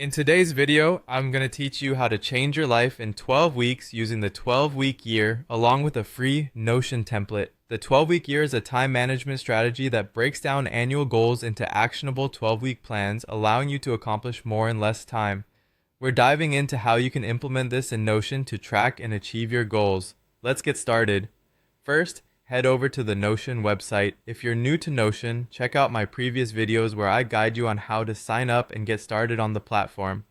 In today's video, I'm going to teach you how to change your life in 12 weeks using the 12-week year along with a free Notion template. The 12-week year is a time management strategy that breaks down annual goals into actionable 12-week plans, allowing you to accomplish more in less time. We're diving into how you can implement this in Notion to track and achieve your goals. Let's get started. First, head over to the Notion website. If you're new to Notion, check out my previous videos where I guide you on how to sign up and get started on the platform.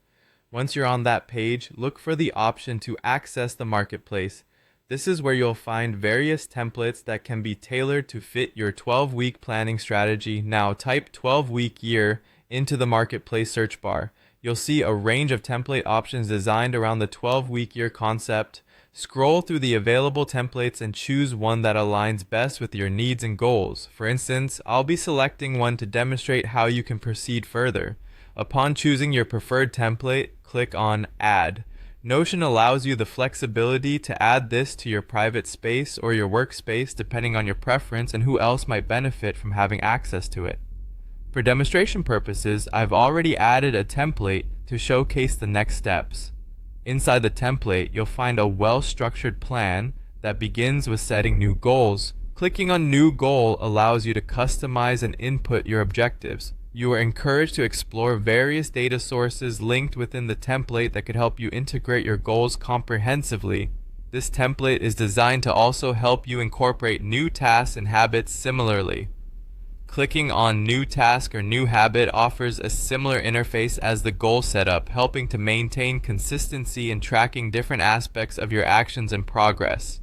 Once you're on that page, look for the option to access the marketplace. This is where you'll find various templates that can be tailored to fit your 12-week planning strategy. Now type 12-week year into the marketplace search bar. You'll see a range of template options designed around the 12-week year concept. Scroll through the available templates and choose one that aligns best with your needs and goals. For instance, I'll be selecting one to demonstrate how you can proceed further. Upon choosing your preferred template, click on Add. Notion allows you the flexibility to add this to your private space or your workspace depending on your preference and who else might benefit from having access to it. For demonstration purposes, I've already added a template to showcase the next steps. Inside the template, you'll find a well-structured plan that begins with setting new goals. Clicking on New Goal allows you to customize and input your objectives. You are encouraged to explore various data sources linked within the template that could help you integrate your goals comprehensively. This template is designed to also help you incorporate new tasks and habits similarly. Clicking on New Task or New Habit offers a similar interface as the goal setup, helping to maintain consistency in tracking different aspects of your actions and progress.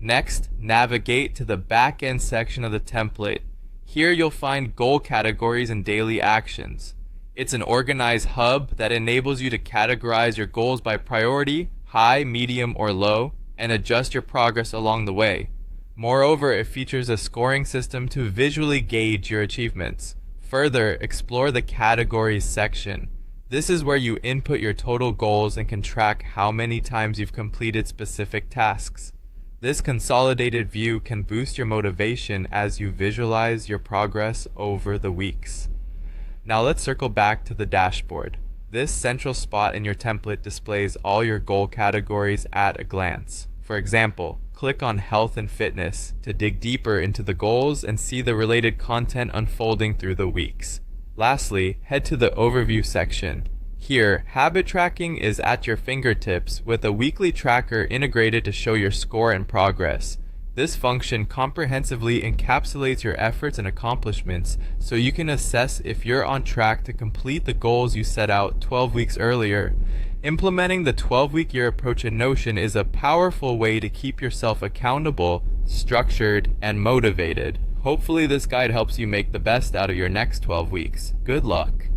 Next, navigate to the back-end section of the template. Here you'll find goal categories and daily actions. It's an organized hub that enables you to categorize your goals by priority, high, medium, or low, and adjust your progress along the way. Moreover, it features a scoring system to visually gauge your achievements. Further, explore the Categories section. This is where you input your total goals and can track how many times you've completed specific tasks. This consolidated view can boost your motivation as you visualize your progress over the weeks. Now let's circle back to the dashboard. This central spot in your template displays all your goal categories at a glance. For example, click on Health and Fitness to dig deeper into the goals and see the related content unfolding through the weeks. Lastly, head to the Overview section. Here, habit tracking is at your fingertips with a weekly tracker integrated to show your score and progress. This function comprehensively encapsulates your efforts and accomplishments so you can assess if you're on track to complete the goals you set out 12 weeks earlier. Implementing the 12-week year approach in Notion is a powerful way to keep yourself accountable, structured, and motivated. Hopefully this guide helps you make the best out of your next 12 weeks. Good luck!